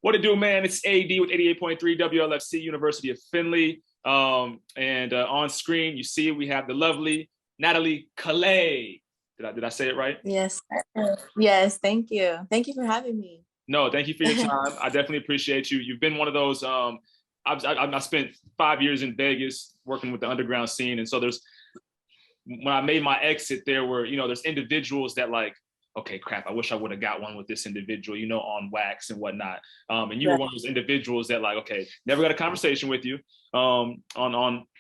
What it do, man? It's AD with 88.3 WLFC, University of Findlay. And on screen, you see we have the lovely Natalie Kalei. Did I say it right? Yes. Yes, thank you. Thank you for having me. No, thank you for your time. I definitely appreciate you. You've been one of those, I spent 5 years in Vegas working with the underground scene. And so when I made my exit, there's individuals that like, okay, crap, I wish I would have got one with this individual, on wax and whatnot. And you were one of those individuals that like, okay, never got a conversation with you on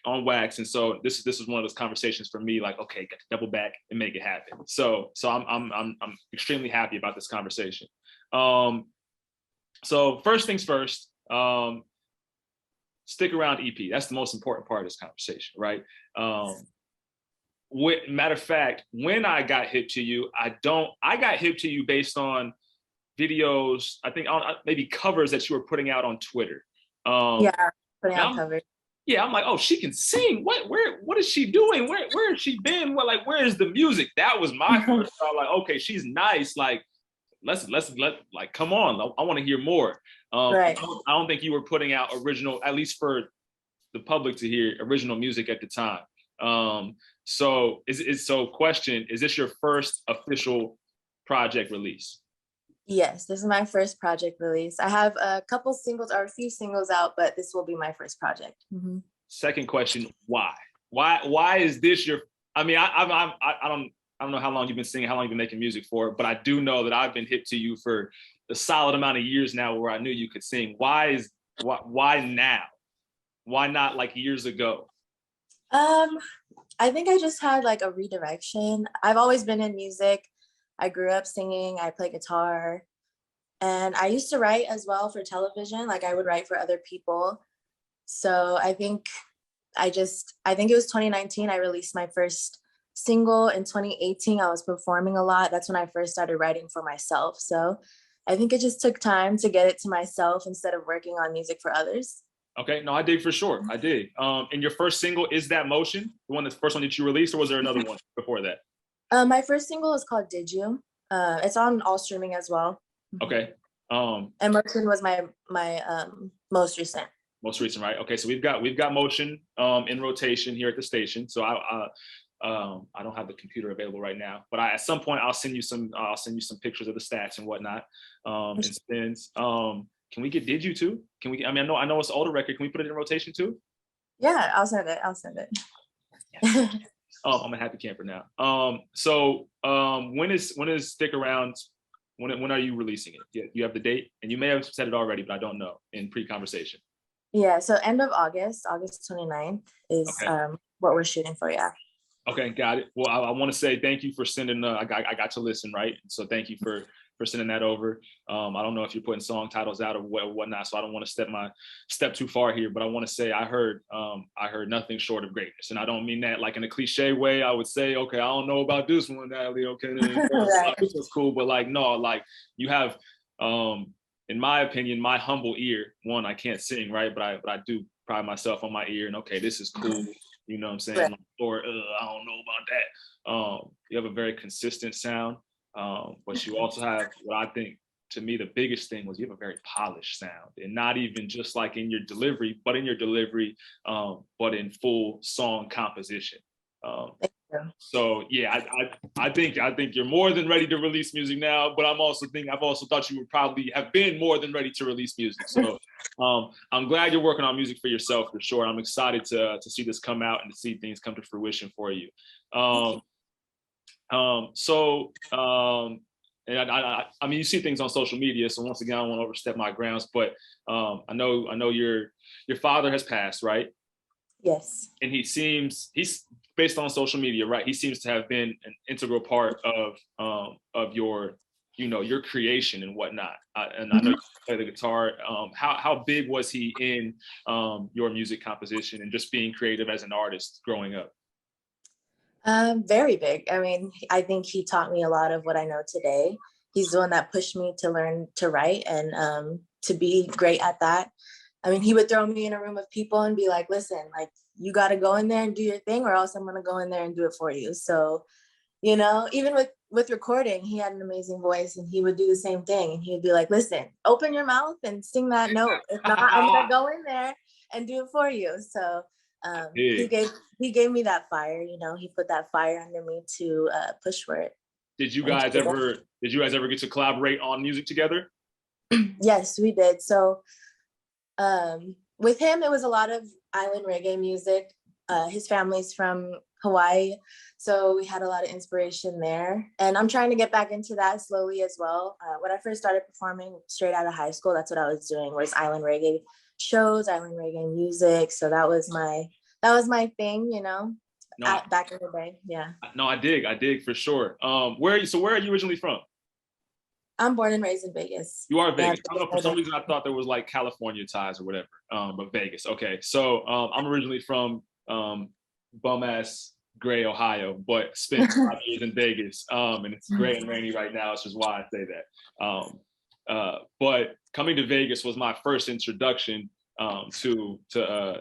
wax. And so this is one of those conversations for me, like, okay, got to double back and make it happen. So I'm extremely happy about this conversation. So first things first, stick around EP. That's the most important part of this conversation, right? Matter of fact, when I got hip to you, I got hip to you based on videos, I think maybe covers that you were putting out on Twitter. Putting out covers. Yeah, I'm like, oh, she can sing. What is she doing? Where has she been? Where is the music? That was my first thought. Like, okay, she's nice. Like, let's come on. I want to hear more. Right. I don't think you were putting out original, at least for the public to hear, original music at the time. So question, is this your first official project release? Yes, this is my first project release. I have a couple singles or a few singles out, but this will be my first project. Mm-hmm. Second question, why? Why is this your, I mean, I don't know how long you've been singing, how long you've been making music for, but I do know that I've been hip to you for a solid amount of years now where I knew you could sing. Why now? Why not like years ago? I think I just had like a redirection. I've always been in music. I grew up singing, I play guitar, and I used to write as well for television. Like I would write for other people. So I think it was 2019, I released my first single. In 2018, I was performing a lot. That's when I first started writing for myself. So I think it just took time to get it to myself instead of working on music for others. Okay, no, I dig for sure. I dig. And your first single, is that Motion? The first one that you released, or was there another one before that? My first single is called Did You? It's on all streaming as well. Okay. And Motion was my most recent. Most recent, right? Okay, so we've got Motion in rotation here at the station. So I don't have the computer available right now, but at some point I'll send you some pictures of the stats and whatnot. And spins. Can we get Did You too? Can we? I mean, I know it's an older record. Can we put it in rotation too? Yeah, I'll send it. Yeah. Oh, I'm a happy camper now. So when is Stick Around? When are you releasing it? Yeah, you have the date, and you may have said it already, but I don't know in pre-conversation. Yeah, so end of August 29th is what we're shooting for. Yeah. Okay, got it. Well, I want to say thank you for sending. I got to listen, right? So thank you for sending that over. I don't know if you're putting song titles out or whatnot, so I don't want to step too far here. But I want to say I heard nothing short of greatness, and I don't mean that like in a cliche way. I would say, okay, I don't know about this one, Natalie. Okay, this was cool, but like no, like you have, in my opinion, my humble ear. One, I can't sing, right? But I do pride myself on my ear, and okay, this is cool. You know what I'm saying? Right. Or I don't know about that. You have a very consistent sound. But you also have what I think, to me, the biggest thing was you have a very polished sound, and not even just like in your delivery, but but in full song composition. So yeah, I think you're more than ready to release music now, but I've also thought you would probably have been more than ready to release music. So I'm glad you're working on music for yourself for sure. I'm excited to see this come out and to see things come to fruition for you. And I mean, you see things on social media. So once again, I don't want to overstep my grounds, but I know your father has passed, right? Yes. And he's based on social media, right? He seems to have been an integral part of your creation and whatnot. And I know you play the guitar. How big was he in your music composition and just being creative as an artist growing up? Very big. I mean, I think he taught me a lot of what I know today. He's the one that pushed me to learn to write and to be great at that. I mean, he would throw me in a room of people and be like, listen, like, you got to go in there and do your thing, or else I'm going to go in there and do it for you. So, even with with recording, he had an amazing voice, and he would do the same thing. And he would be like, listen, open your mouth and sing that note. If not, I'm gonna go in there and do it for you. So he gave me that fire, you know, he put that fire under me to push for it. Did you guys ever get to collaborate on music together? Yes, we did. So with him, it was a lot of island reggae music. His family's from Hawaii, so we had a lot of inspiration there. And I'm trying to get back into that slowly as well. When I first started performing straight out of high school, that's what I was doing, was island reggae shows, island reggae music. So that was my thing, you know, back in the day. Yeah. No, I dig for sure. Where are you originally from? I'm born and raised in Vegas. You are Vegas. I don't know, for some reason I thought there was like California ties or whatever. But Vegas. Okay. So I'm originally from bum ass gray Ohio, but spent 5 years in Vegas. And it's gray and rainy right now, which is why I say that. But coming to Vegas was my first introduction to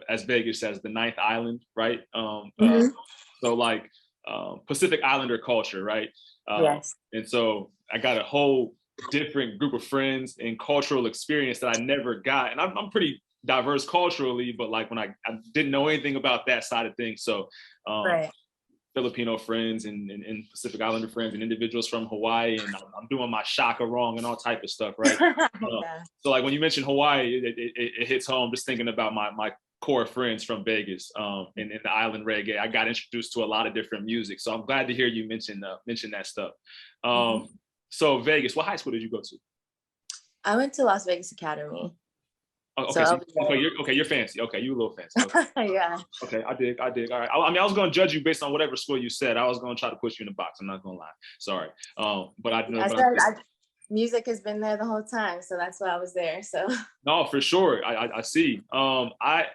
as Vegas as the ninth island, right? So like Pacific Islander culture, right? Yes. And so I got a whole different group of friends and cultural experience that I never got. And I'm pretty diverse culturally, but like when I didn't know anything about that side of things. So right. Filipino friends and Pacific Islander friends and individuals from Hawaii, and I'm doing my shaka wrong and all type of stuff, right? Yeah. So like when you mentioned Hawaii, it hits home just thinking about my core friends from Vegas and in the island reggae. I got introduced to a lot of different music, so I'm glad to hear you mention that stuff. So Vegas, what high school did you go to? I went to Las Vegas Academy. Oh, okay, you're fancy. Okay, you a little fancy. Okay. Yeah. Okay, I dig. All right. I mean, I was going to judge you based on whatever school you said. I was going to try to put you in the box. I'm not going to lie. Sorry. But I know. Music has been there the whole time, so that's why I was there. So. No, for sure. I see. Like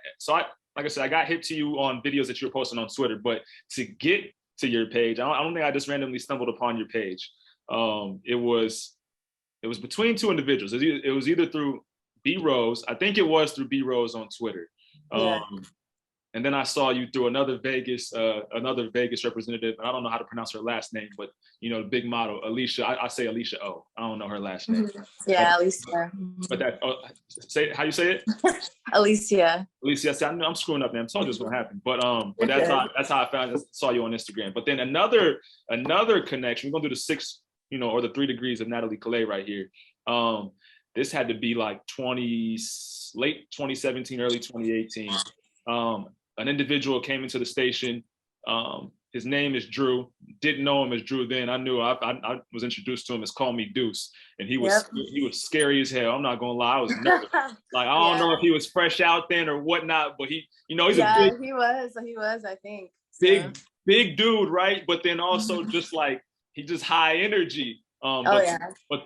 I said, I got hip to you on videos that you were posting on Twitter, but to get to your page, I don't think I just randomly stumbled upon your page. It was between two individuals. It was either through B Rose. I think it was through B Rose on Twitter. Yeah. And then I saw you through another Vegas representative. I don't know how to pronounce her last name, but you know, the big model, Alicia. I say Alicia O. I don't know her last name. Yeah, Alicia. But that say how you say it? Alicia. Alicia. I'm screwing up, man. I told you it's gonna happen. But that's how I saw you on Instagram. But then another connection. We're gonna do the 6, or the 3 degrees of Natalie Kalei right here. This had to be like late 2017, early 2018. An individual came into the station. His name is Drew. Didn't know him as Drew then. I knew I was introduced to him as Call Me Deuce, and he was scary as hell. I'm not gonna lie, I was nervous. Like I don't know if he was fresh out then or whatnot, but he's he was. I think so. big dude, right? But then also just like he just high energy. But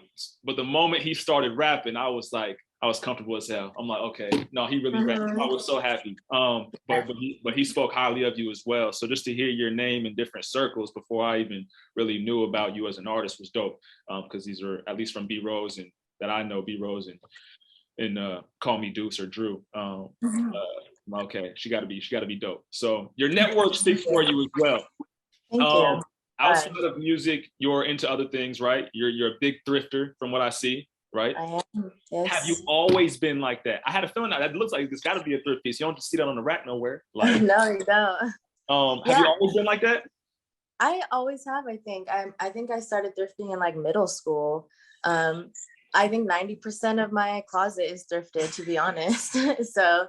the moment he started rapping, I was comfortable as hell. I'm like, okay, no, he really rapped. I was so happy. But he spoke highly of you as well. So just to hear your name in different circles before I even really knew about you as an artist was dope. Because these are at least from B Rose and that I know, B Rose and Call Me Deuce or Drew. Okay, she got to be dope. So your network speaks for you as well. Thank you. Outside of music, you're into other things, right? You're a big thrifter from what I see. Right? I am. Yes. Have you always been like that? I had a feeling that looks like it's got to be a thrift piece. You don't just see that on the rack nowhere. Like, no, you don't. Have you always been like that? I always have. I think I started thrifting in like middle school. I think 90% of my closet is thrifted, to be honest. So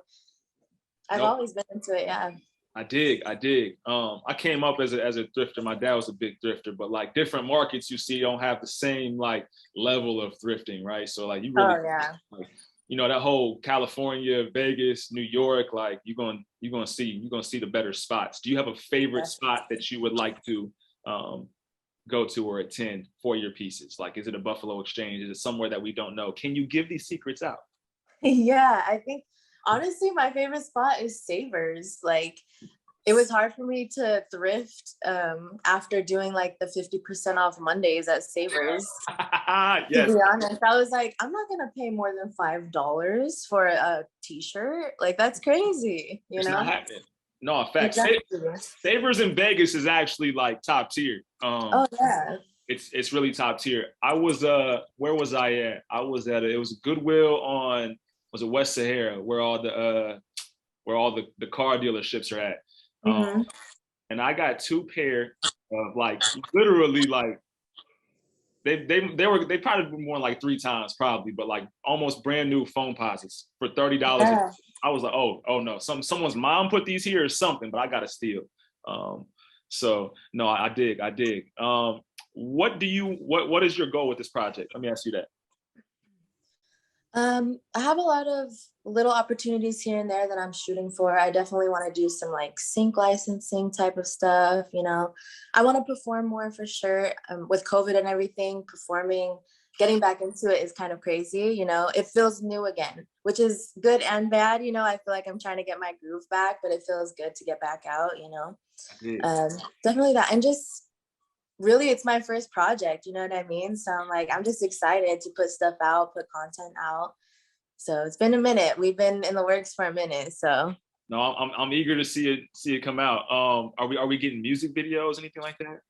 I've always been into it. Yeah. I dig. I came up as a thrifter. My dad was a big thrifter, but like different markets you see don't have the same like level of thrifting, right? So like you really, like, that whole California, Vegas, New York, like you're gonna see the better spots. Do you have a favorite spot that you would like to go to or attend for your pieces? Like, is it a Buffalo Exchange? Is it somewhere that we don't know? Can you give these secrets out? Yeah, I think. Honestly, my favorite spot is Savers. Like, it was hard for me to thrift after doing like the 50% off Mondays at Savers. Yes. To be honest, I was like, I'm not gonna pay more than $5 for a t-shirt. Like, that's crazy. It's not happening. No, in fact, exactly. Savers in Vegas is actually like top tier. Yeah. it's really top tier. I was where was I at? I was at it was Goodwill on, was it West Sahara, where all the car dealerships are at. Um, Hmm. and I got two pair of like literally like they probably been worn like three times probably, but like almost brand new phone posits for $30. Yeah. I was like, oh no, someone's mom put these here or something, but I gotta steal. Um, so no, I dig. What is your goal with this project? Let me ask you that. I have a lot of little opportunities here and there that I'm shooting for. I definitely want to do some like sync licensing type of stuff. I want to perform more for sure. With COVID and everything, performing, getting back into it is kind of crazy. It feels new again, which is good and bad. I feel like I'm trying to get my groove back, but it feels good to get back out. I did. Definitely that. And just really, it's my first project, you know what I mean? So I'm just excited to put stuff out, put content out. So it's been a minute. We've been in the works for a minute. So No, I'm eager to see it come out. Are we getting music videos, anything like that?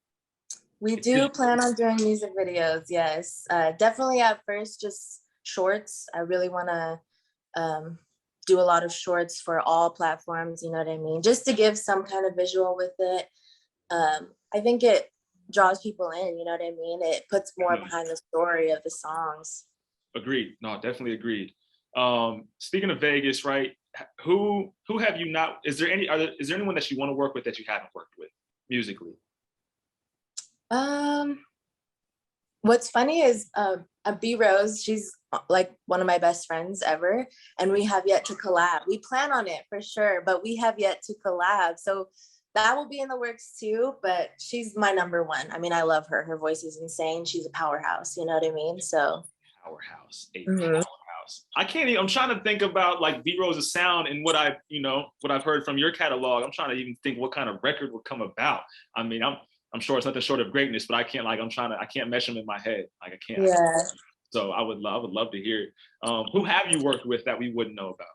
we do plan on doing music videos. Yes, definitely at first, just shorts. I really want to do a lot of shorts for all platforms. You know what I mean? Just to give some kind of visual with it. I think it draws people in. You know what I mean? It puts more behind the story of the songs. Agreed. No, definitely agreed. Speaking of Vegas, right? Who have you not? Is there anyone that you want to work with that you haven't worked with musically? Um, what's funny is B Rose, she's like one of my best friends ever, and we have yet to collab. We plan on it for sure, but we have yet to collab. So that will be in the works too, but she's my number one. I mean, I love her. Her voice is insane. She's a powerhouse, you know what I mean? So Powerhouse, a mhm. powerhouse. I can't even, I'm trying to think about like B Rose's sound and what I've heard from your catalog. I'm trying to even think what kind of record would come about. I mean, I'm sure it's nothing short of greatness, but I can't I can't mesh them in my head. Like I can't. Yeah. So I would love to hear it. Who have you worked with that we wouldn't know about,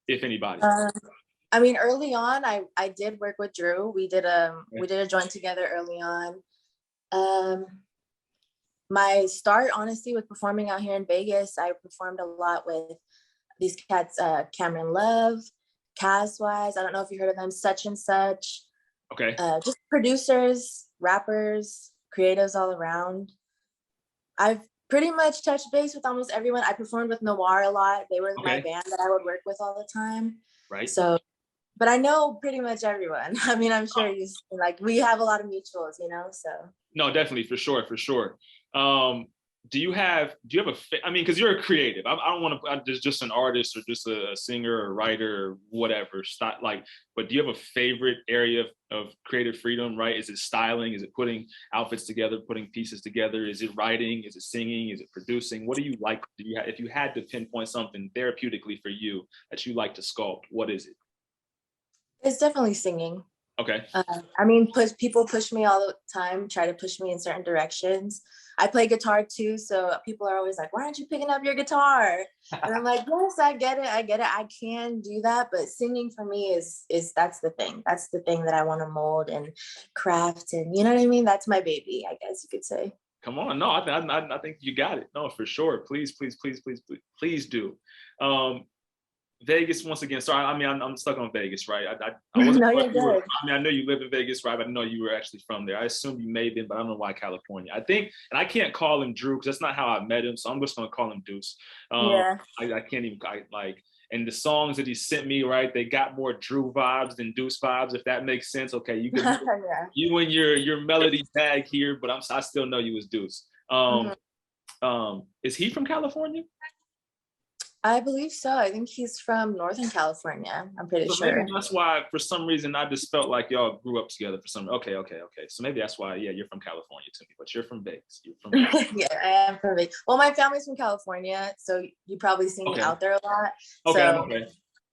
if anybody? I mean, early on, I did work with Drew. We did a joint together early on. Um, my start, honestly, with performing out here in Vegas, I performed a lot with these cats, Cameron Love, Caswise. I don't know if you heard of them, Such and Such. Okay. Just producers, rappers, creatives all around. I've pretty much touched base with almost everyone. I performed with Noir a lot. They were my band that I would work with all the time. Right. So, but I know pretty much everyone. I mean, I'm sure we have a lot of mutuals, so. No, definitely, for sure, for sure. Do you have I mean, because you're a creative. I don't want to just an artist or just a singer or writer or whatever. But do you have a favorite area of creative freedom? Right? Is it styling? Is it putting outfits together, putting pieces together? Is it writing? Is it singing? Is it producing? What do you like? If you had to pinpoint something therapeutically for you that you like to sculpt, what is it? It's definitely singing. Okay. I mean, people push me all the time, try to push me in certain directions. I play guitar too, so people are always like, why aren't you picking up your guitar? And I'm like, yes, I get it. I can do that, but singing for me is that's the thing. That's the thing that I want to mold and craft, and you know what I mean? That's my baby, I guess you could say. Come on. No, I think you got it. No, for sure. Please do. Vegas once again. Sorry, I mean I'm stuck on Vegas, right? I wasn't. No, you're good. I mean I know you live in Vegas, right? But I didn't know you were actually from there. I assume you may have been, but I don't know why California. I think, and I can't call him Drew because that's not how I met him. So I'm just gonna call him Deuce. Yeah. I can't even and the songs that he sent me, right? They got more Drew vibes than Deuce vibes, if that makes sense. Okay, you can Yeah. you and your melody tag here, but I still know you as Deuce. Is he from California? I believe so. I think he's from Northern California. I'm pretty sure. Maybe that's why, for some reason, I just felt like y'all grew up together for some. Okay. So maybe that's why. Yeah, you're from California to me, but you're from Vegas. You're from. Yeah, I am from Vegas. Well, my family's from California, so you probably see me out there a lot. Okay. So, Okay.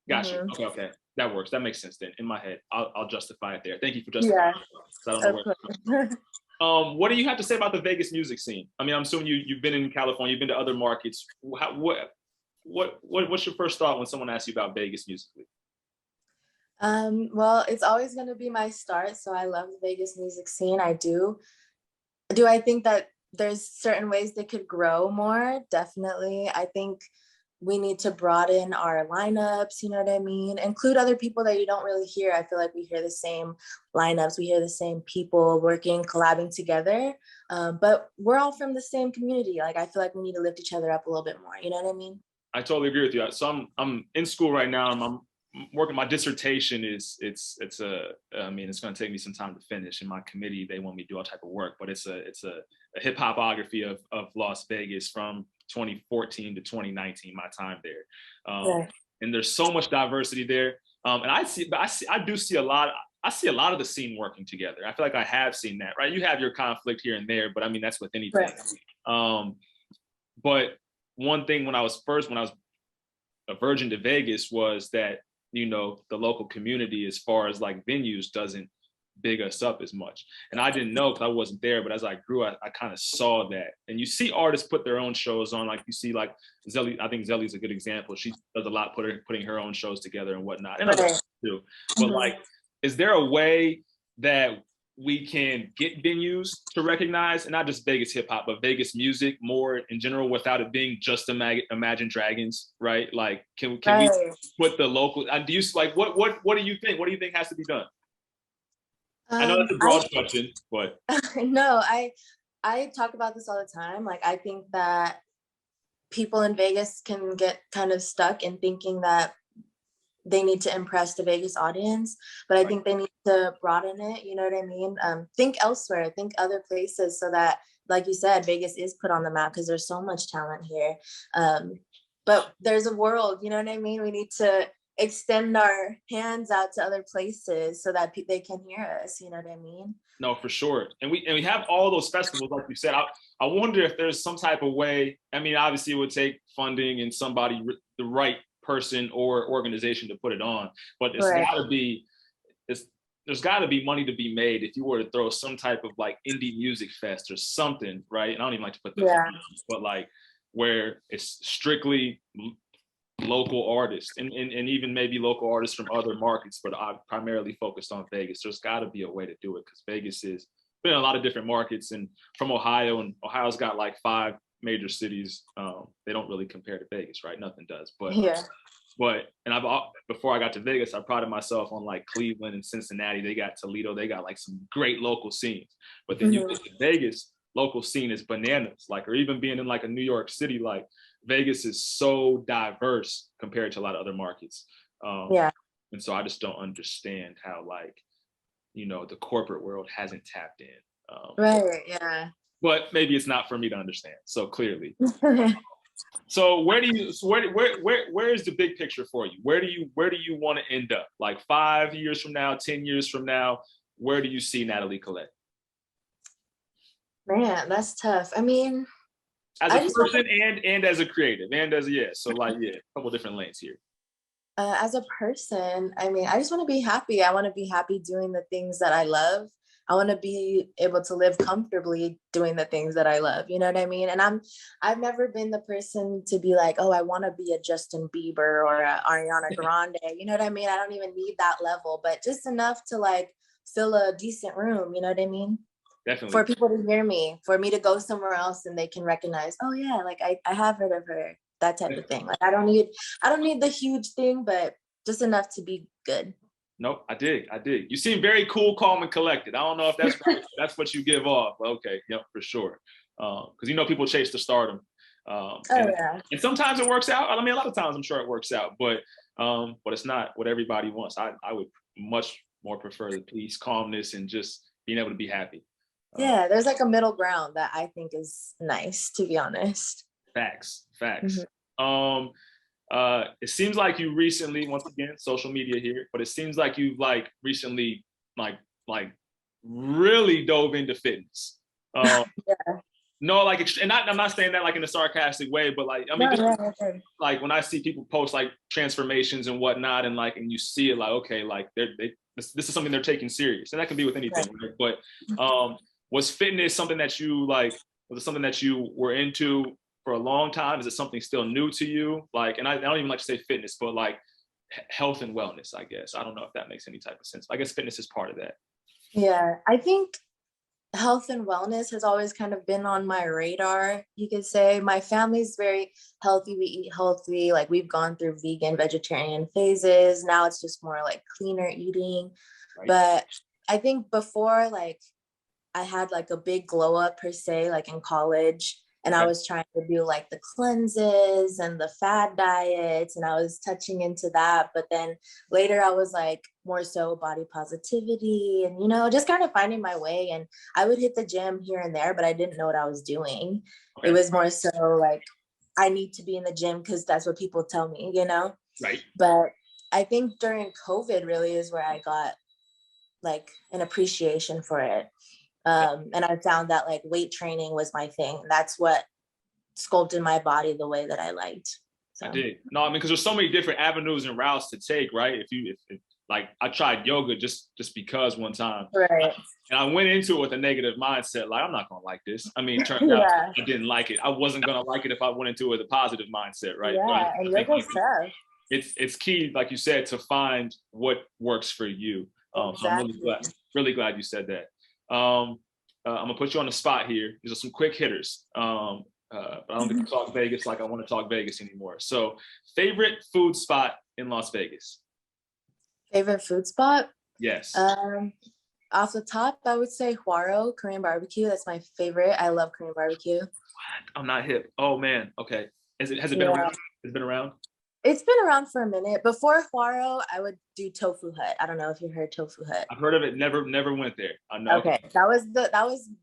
Gotcha. Okay. That works. That makes sense then. In my head, I'll justify it there. Thank you for justifying it. I don't know where. What do you have to say about the Vegas music scene? I mean, I'm assuming you've been in California, you've been to other markets. What's your first thought when someone asks you about Vegas musically? Well, it's always going to be my start. So I love the Vegas music scene. I do. Do I think that there's certain ways they could grow more? Definitely. I think we need to broaden our lineups, you know what I mean? Include other people that you don't really hear. I feel like we hear the same lineups, we hear the same people working, collabing together. But we're all from the same community. Like, I feel like we need to lift each other up a little bit more. You know what I mean? I totally agree with you. So I'm in school right now. I'm working. My dissertation is it's a. I mean, it's going to take me some time to finish. In my committee, they want me to do all type of work, but it's a hip hopography of Las Vegas from 2014 to 2019. My time there, Yeah. and there's so much diversity there. And I do see a lot. I see a lot of the scene working together. I feel like I have seen that. Right, you have your conflict here and there, but I mean that's with anything. Right. But one thing when I was a virgin to Vegas was that, you know, the local community, as far as like venues, doesn't big us up as much. And I didn't know because I wasn't there, but as I grew, I kind of saw that. And you see artists put their own shows on, like you see like Zelly. I think Zelly's a good example. She does a lot putting her own shows together and whatnot, and others too. But like, is there a way that we can get venues to recognize, and not just Vegas hip hop, but Vegas music more in general, without it being just Imagine Dragons, right? Like, can we put the local? Do you like what do you think? What do you think has to be done? I know that's a broad question, but no, I talk about this all the time. Like, I think that people in Vegas can get kind of stuck in thinking that they need to impress the Vegas audience, but I think they need to broaden it. You know what I mean? Think elsewhere, think other places, so that, like you said, Vegas is put on the map, because there's so much talent here. But there's a world, you know what I mean? We need to extend our hands out to other places so that they can hear us. You know what I mean? No, for sure. And we have all those festivals, like you said. I wonder if there's some type of way. I mean, obviously it would take funding and somebody, the right person or organization to put it on, but there's got to be money to be made if you were to throw some type of like indie music fest or something, right? And I don't even like to put the but like where it's strictly local artists and even maybe local artists from other markets, but I'm primarily focused on Vegas. There's got to be a way to do it, because Vegas is been in a lot of different markets, and from Ohio, and Ohio's got like 5 major cities. They don't really compare to Vegas, right? Nothing does. But before I got to Vegas, I prided myself on like Cleveland and Cincinnati. They got Toledo. They got like some great local scenes. But then you get to Vegas, local scene is bananas. Like, or even being in like a New York City, like Vegas is so diverse compared to a lot of other markets. And so I just don't understand how, like, you know, the corporate world hasn't tapped in. But maybe it's not for me to understand. So clearly. So where is the big picture for you? Where do you want to end up? Like 5 years from now, 10 years from now, where do you see Natalie Kalei? Man, that's tough. I mean, as a person and as a creative and as so like a couple different lanes here. As a person, I mean, I just want to be happy. I want to be happy doing the things that I love. I want to be able to live comfortably doing the things that I love. You know what I mean? And I've never been the person to be like, oh, I want to be a Justin Bieber or a Ariana Grande. You know what I mean? I don't even need that level, but just enough to like fill a decent room. You know what I mean? Definitely. For people to hear me, for me to go somewhere else and they can recognize, oh yeah, like I have heard of her, that type of thing. Like I don't need the huge thing, but just enough to be good. Nope, I dig. You seem very cool, calm, and collected. I don't know if that's right. That's what you give off. Okay, yep, for sure. Because you know people chase the stardom. And sometimes it works out. I mean, a lot of times I'm sure it works out, but it's not what everybody wants. I would much more prefer the peace, calmness, and just being able to be happy. Yeah, there's like a middle ground that I think is nice, to be honest. Facts. It seems like you recently, once again, social media here, but it seems like you've like recently like really dove into fitness. No, like, and I'm not saying that like in a sarcastic way, but like, I mean, like when I see people post like transformations and whatnot, and like, and you see it like, okay, like this is something they're taking serious, and that can be with anything. Right? But was fitness something that you like? Was it something that you were into for a long time? Is it something still new to you? Like, and I don't even like to say fitness, but like health and wellness, I guess. I don't know if that makes any type of sense. I guess fitness is part of that. Yeah, I think health and wellness has always kind of been on my radar, you could say. My family's very healthy. We eat healthy. Like we've gone through vegan, vegetarian phases. Now it's just more like cleaner eating. Right. But I think before, like I had like a big glow up per se, like in college. And I Okay. was trying to do like the cleanses and the fad diets, and I was touching into that. But then later I was like more so body positivity and, just kind of finding my way. And I would hit the gym here and there, but I didn't know what I was doing. It Okay. was more so like, I need to be in the gym because that's what people tell me. Right. But I think during COVID really is where I got like an appreciation for it. And I found that like weight training was my thing. That's what sculpted my body the way that I liked. I So did. No, I mean, because there's so many different avenues and routes to take, right? If like I tried yoga just because one time, right. and I went into it with a negative mindset, like I'm not gonna like this. I mean, it turned out Yeah. I didn't like it. I wasn't gonna like it if I went into it with a positive mindset, right? But Yeah. I And think yoga's like tough. it's key, like you said, to find what works for you. So I'm Exactly. really glad you said that. I'm gonna put you on the spot here. These are some quick hitters. But I don't get to talk Vegas like I want to talk Vegas anymore. So, favorite food spot in Las Vegas? Favorite food spot? Yes. Off the top, I would say Huaro Korean barbecue. That's my favorite. I love Korean barbecue. I'm not hip. Oh man. Okay. Has it been Yeah. around? Has it been around? It's been around for a minute. Before Huaro, I would do Tofu Hut. I don't know if you heard Tofu Hut. I've heard of it. Never went there. I know. Okay, that was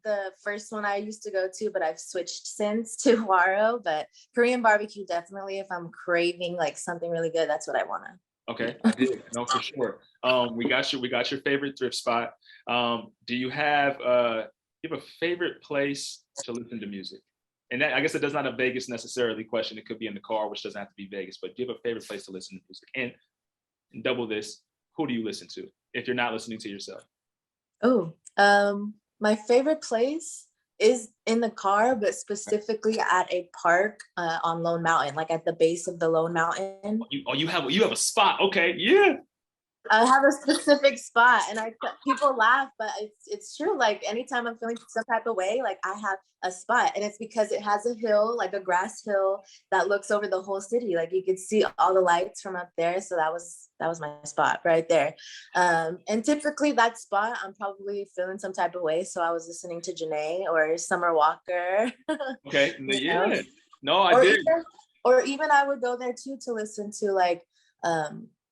the first one I used to go to, but I've switched since to Huaro. But Korean barbecue, definitely. If I'm craving like something really good, that's what I want to Okay, eat. I did. No, for sure. We got your favorite thrift spot. Do you have a favorite place to listen to music? And that, I guess it does not a Vegas necessarily question. It could be in the car, which doesn't have to be Vegas. But do you have a favorite place to listen to music? And double this, who do you listen to if you're not listening to yourself? Oh, my favorite place is in the car, but specifically at a park on Lone Mountain, like at the base of the Lone Mountain. You have a spot. Okay, yeah. I have a specific spot, and people laugh, but it's true. Like anytime I'm feeling some type of way, like I have a spot, and it's because it has a hill, like a grass hill that looks over the whole city. Like you could see all the lights from up there. So that was my spot right there. And typically that spot, I'm probably feeling some type of way. So I was listening to Janae or Summer Walker. Okay, you know? yeah. No, I or did. even or even I would go there too to listen to like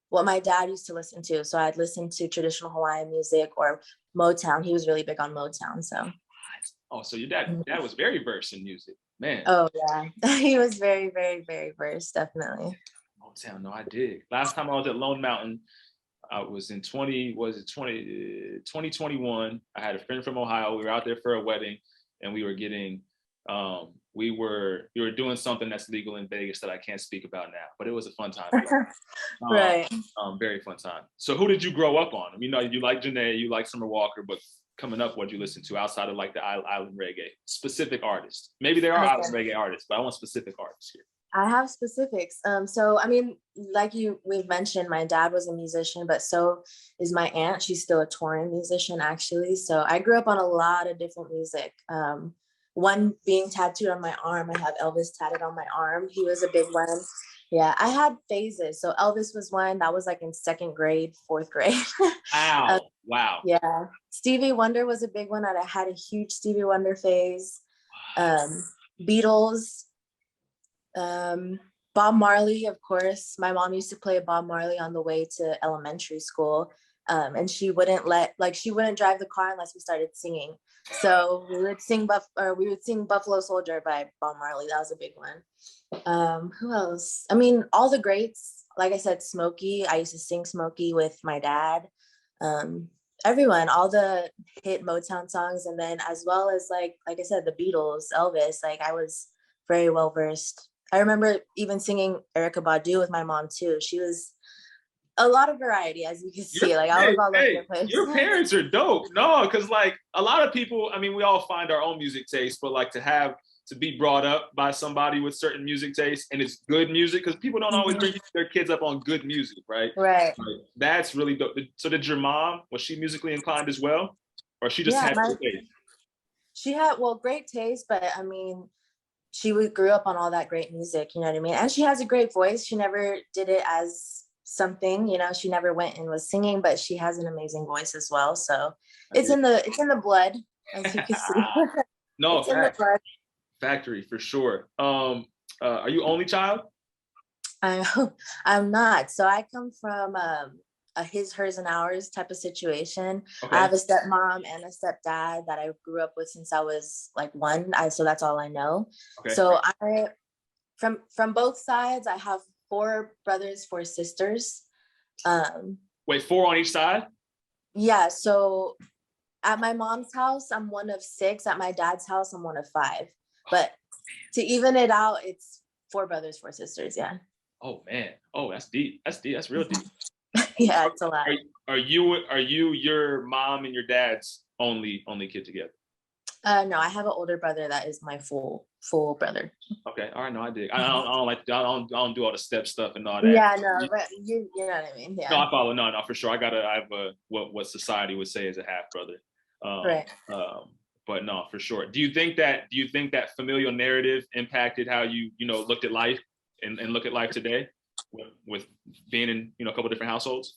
what my dad used to listen to. So I'd listen to traditional Hawaiian music or Motown. He was really big on Motown. So Oh, so your dad was very versed in music, man. oh yeah. He was very, very, very versed, definitely. Motown, no, I did. Last time I was at Lone Mountain, I was in 2021. I had a friend from Ohio. We were out there for a wedding, and we were getting we were doing something that's legal in Vegas that I can't speak about now, but it was a fun time. Right. Very fun time. So who did you grow up on? You know, you like Janae, you like Summer Walker, but coming up, what did you listen to outside of like the island reggae? Specific artists. Maybe there are island reggae artists, but I want specific artists here. I have specifics. So I mean, like we've mentioned, my dad was a musician, but so is my aunt. She's still a touring musician, actually. So I grew up on a lot of different music. One being tattooed on my arm. I have Elvis tatted on my arm. He was a big one. Yeah, I had phases. So Elvis was one that was like in second grade, fourth grade. Wow. Wow. Yeah. Stevie Wonder was a big one. I had a huge Stevie Wonder phase. Beatles, Bob Marley, of course. My mom used to play Bob Marley on the way to elementary school. And she wouldn't drive the car unless we started singing. So we would sing Buffalo Soldier by Bob Marley. That was a big one. Who else? I mean, all the greats. Like I said, Smokey. I used to sing Smokey with my dad. Everyone, all the hit Motown songs, and then as well as like I said, the Beatles, Elvis. Like I was very well versed. I remember even singing Erykah Badu with my mom too. She was a lot of variety, as you can see. Like I was all over the place. Your parents are dope. No, because like a lot of people, I mean, we all find our own music taste, but like to be brought up by somebody with certain music taste and it's good music, because people don't always bring their kids up on good music, right? Right. Like, that's really dope. So did your mom, was she musically inclined as well? Or she just Yeah, had good taste? She had, well, great taste, but I mean, grew up on all that great music, you know what I mean? And she has a great voice. She never did it as something, you know, she never went and was singing, but she has an amazing voice as well. So it's in the blood, as you can see. No, It's in the blood. factory for sure. Are you only child? I, I'm not. So I come from a his, hers, and ours type of situation. I Okay. have a stepmom and a stepdad that I grew up with since I was like one. So that's all I know. Okay. So I from both sides, I have 4 brothers, 4 sisters. Wait, 4 on each side? Yeah. So at my mom's house, I'm one of 6. At my dad's house, I'm one of 5. But to even it out, it's 4 brothers, 4 sisters. Yeah. Oh man. Oh, that's deep. That's deep. That's real deep. Yeah, it's a lot. Are you your mom and your dad's only kid together? No, I have an older brother that is my full brother. Okay. All right. No, I dig. I don't like I don't do all the step stuff and all that. Yeah, no, but you know what I mean. No, Yeah. I follow. No, no, for sure. I have a what society would say is a half brother. Right. But no, for sure. Do you think that familial narrative impacted how you know looked at life and look at life today with being in a couple different households?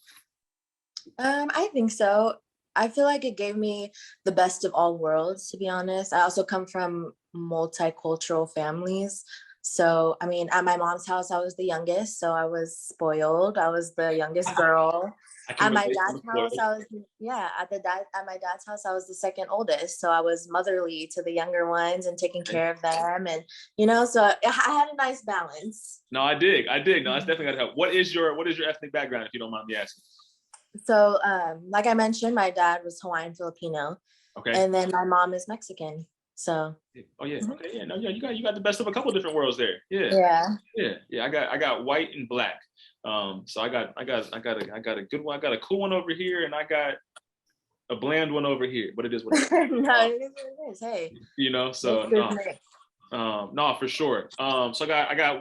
I think so. I feel like it gave me the best of all worlds, to be honest. I also come from multicultural families. So, I mean, at my mom's house, I was the youngest, so I was spoiled. I was the youngest girl. At my dad's house, at my dad's house, I was the second oldest. So I was motherly to the younger ones and taking care of them. And, so I had a nice balance. No, I dig. No, that's definitely gotta help. What is your ethnic background, if you don't mind me asking? So, like I mentioned, my dad was Hawaiian Filipino, Okay. and then my mom is Mexican. So. Oh yeah. Okay. Yeah. No. Yeah. You got the best of a couple different worlds there. Yeah. Yeah. Yeah. Yeah. I got white and black. So I got a good one. I got a cool one over here, and I got a bland one over here. But it is what it is. No, it is what it is. Hey. So no, for sure. So I got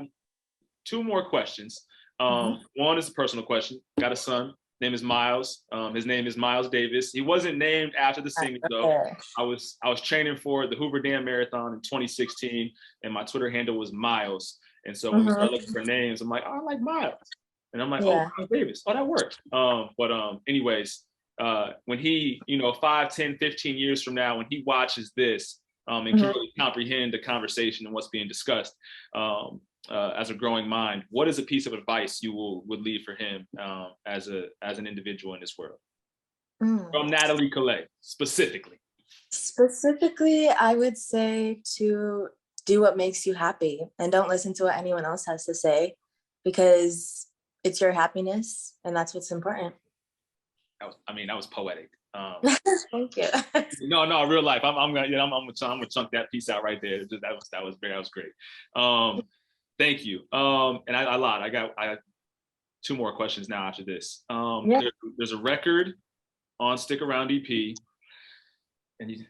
2 more questions. One is a personal question. Got a son. Name is Miles. His name is Miles Davis. He wasn't named after the singer though. I was training for the Hoover Dam Marathon in 2016, and my Twitter handle was Miles. And so when we started looking for names, I'm like, oh, I like Miles, and I'm like, oh, Miles Davis. Oh, that worked. Anyways, when he, 5, 10, 15 years from now, when he watches this, and can really comprehend the conversation and what's being discussed, as a growing mind, what is a piece of advice you would leave for him as an individual in this world? From Natalie Kalei, specifically. Specifically, I would say to do what makes you happy and don't listen to what anyone else has to say, because it's your happiness and that's what's important. That was poetic. Thank you. No, real life. I'm gonna chunk that piece out right there. That was great. Thank you. And I lied. I got 2 more questions now after this. There's a record on Stick Around EP, and you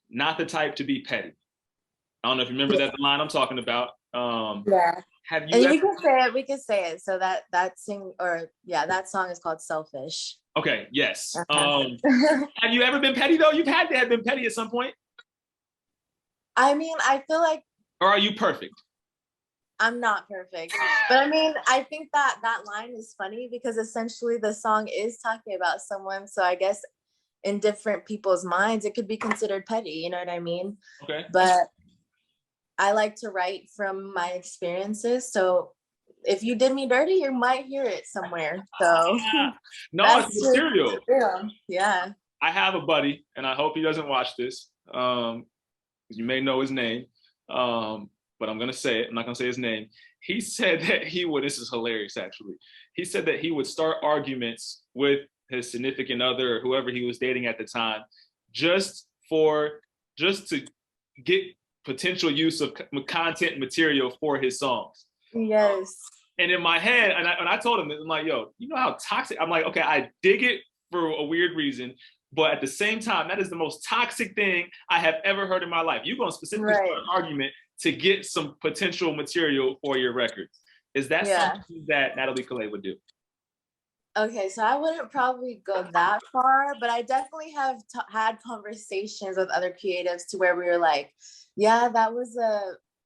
not the type to be petty. I don't know if you remember that the line I'm talking about. Yeah. Have you? And we can say it. We can say it. So that song is called "Selfish." Okay. Yes. Have you ever been petty though? You've had to have been petty at some point. I mean, I feel like. Or are you perfect? I'm not perfect, but I mean, I think that line is funny because essentially the song is talking about someone. So I guess in different people's minds, it could be considered petty. You know what I mean? Okay. But I like to write from my experiences. So if you did me dirty, you might hear it somewhere. So no, it's material. Yeah. I have a buddy, and I hope he doesn't watch this. You may know his name. But I'm gonna say it. I'm not gonna say his name. He said that he would. This is hilarious, actually. He said that he would start arguments with his significant other or whoever he was dating at the time, just to get potential use of content material for his songs. Yes. And in my head, and I told him, I'm like, yo, you know how toxic? I'm like, okay, I dig it for a weird reason. But at the same time, that is the most toxic thing I have ever heard in my life. You're going to specifically start an argument to get some potential material for your records. Is that something that Natalie Kalei would do? Okay, so I wouldn't probably go that far, but I definitely have had conversations with other creatives to where we were like, yeah, that was a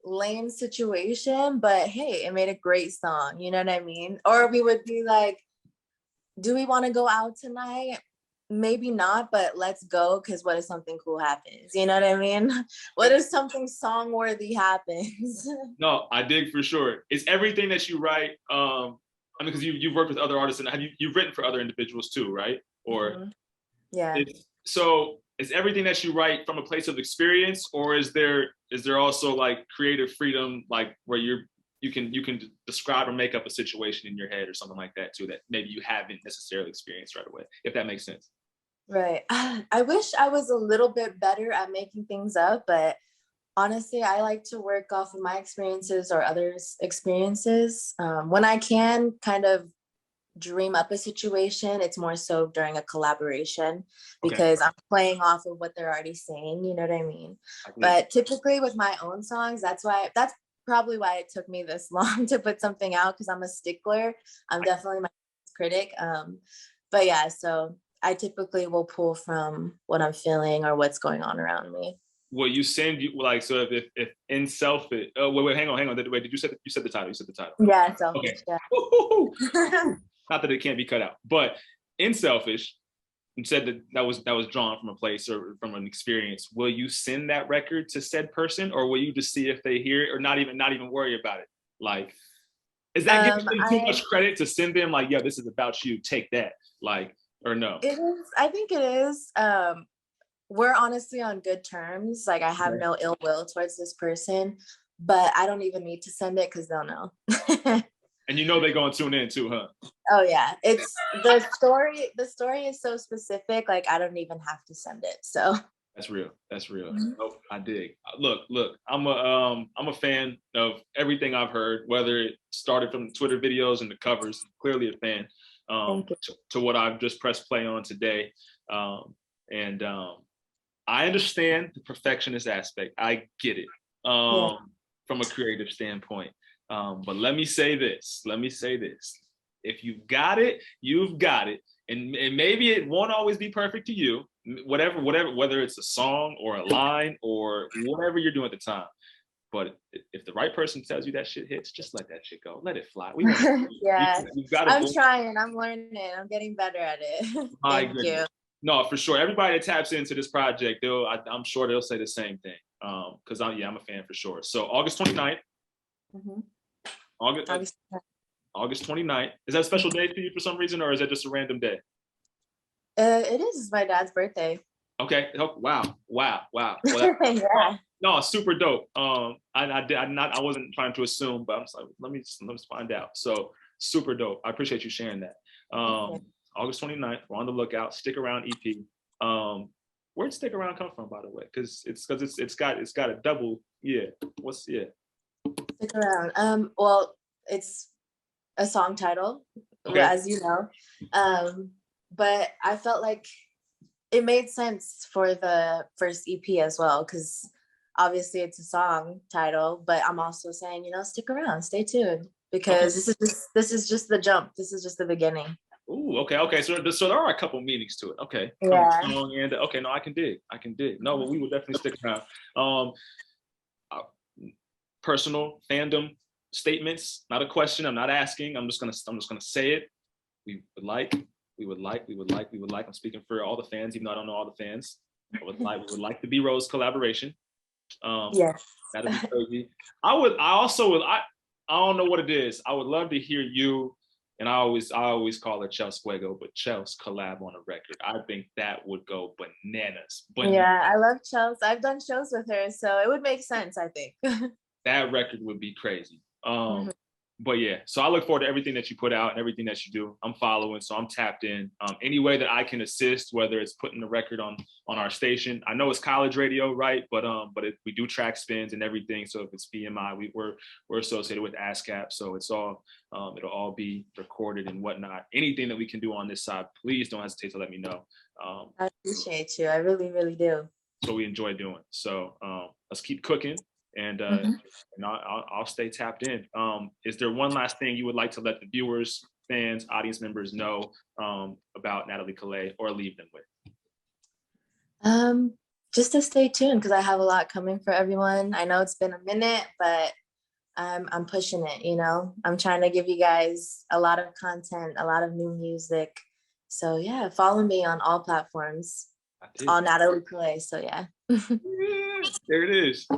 lame situation, but hey, it made a great song. You know what I mean? Or we would be like, do we want to go out tonight? Maybe not, but let's go, because what if something cool happens? You know what I mean? What if something song worthy happens? No, I dig for sure. It's everything that you write. I mean, because you've worked with other artists and you've written for other individuals too, right? Or Mhm. Yeah. so is everything that you write from a place of experience, or is there also like creative freedom, like where you can describe or make up a situation in your head or something like that too, that maybe you haven't necessarily experienced right away, if that makes sense. Right. I wish I was a little bit better at making things up, but honestly, I like to work off of my experiences or others' experiences. When I can kind of dream up a situation, it's more so during a collaboration Okay. because I'm playing off of what they're already saying, you know what I mean? I can- But typically with my own songs, that's probably why it took me this long to put something out, because I'm a stickler. I'm definitely my critic. But yeah, so I typically will pull from what I'm feeling or what's going on around me. Will you send you like, so if in selfish, oh wait, hang on, wait, did you said the title, Yeah, okay. selfish. Yeah. Woo-hoo-hoo. Not that it can't be cut out, but in selfish, you said that was drawn from a place or from an experience. Will you send that record to said person, or will you just see if they hear it, or not even worry about it? Like, is that giving them too I much credit to send them like, yeah, this is about you, take that, like, or no? It is. I think it is. We're honestly on good terms. Like I have Okay. no ill will towards this person, but I don't even need to send it because they'll know. And you know they're gonna tune in too, huh? Oh yeah, it's the story. The story is so specific. Like I don't even have to send it. So. That's real. That's real. Mhm. Nope, I dig. Look. I'm a fan of everything I've heard, whether it started from the Twitter videos and the covers. Clearly a fan. Thank you. To what I've just pressed play on today, and I understand the perfectionist aspect. I get it, Yeah. from a creative standpoint. But let me say this. Let me say this. If you've got it, you've got it. And maybe it won't always be perfect to you, whatever, whether it's a song or a line or whatever you're doing at the time. But if the right person tells you that shit hits, just let that shit go. Let it fly. We want Yeah. you've got I'm to. trying. I'm learning. I'm getting better at it. My Thank goodness. you. No, for sure. Everybody that taps into this project, I'm sure they'll say the same thing. Because I'm a fan for sure. So August 29th, Mhm. August, August. August 29th. Is that a special day for you for some reason, or is that just a random day? It is. It's my dad's birthday. Okay. Oh, wow. Well, that, Yeah. no, super dope. I wasn't trying to assume, but I'm just like, let me find out. So super dope. I appreciate you sharing that. August 29th. We're on the lookout. Stick Around EP. Where'd Stick Around come from, by the way? Because it's got a double. Yeah. Yeah. Stick around. Well, it's a song title, Okay. as you know. But I felt like it made sense for the first EP as well, because obviously it's a song title, but I'm also saying, stick around, stay tuned, Okay. because this is the jump. This is just the beginning. Ooh, okay. So there are a couple meanings to it. Okay. From the Yeah. song and okay, no, I can dig. No, but we will definitely stick around. Um, uh, Personal fandom statements, not a question. I'm not asking. I'm just gonna say it. We would like, we would like, we would like, we would like. I'm speaking for all the fans, even though I don't know all the fans. We would like the B Rose collaboration. Yes. That'd be crazy. I also would. I don't know what it is. I would love to hear you. And I always call her Chels Fuego, but Chels collab on a record. I think that would go bananas. Yeah, I love Chelsea. I've done shows with her, so it would make sense, I think. That record would be crazy. Mhm. But yeah, so I look forward to everything that you put out and everything that you do. I'm following, so I'm tapped in. Any way that I can assist, whether it's putting the record on our station. I know it's college radio, right? But we do track spins and everything. So if it's BMI, we're associated with ASCAP, so it's all it'll all be recorded and whatnot. Anything that we can do on this side, please don't hesitate to let me know. I appreciate you. I really, really do. So we enjoy doing. So let's keep cooking. And Mhm. I'll stay tapped in. Is there one last thing you would like to let the viewers fans, audience members know about Natalie Kalei, or leave them with? Just to stay tuned, because I have a lot coming for everyone. I know it's been a minute, but I'm pushing it, you know. I'm trying to give you guys a lot of content, a lot of new music. So yeah, follow me on all platforms. All Natalie Kalei. So yeah. There it is.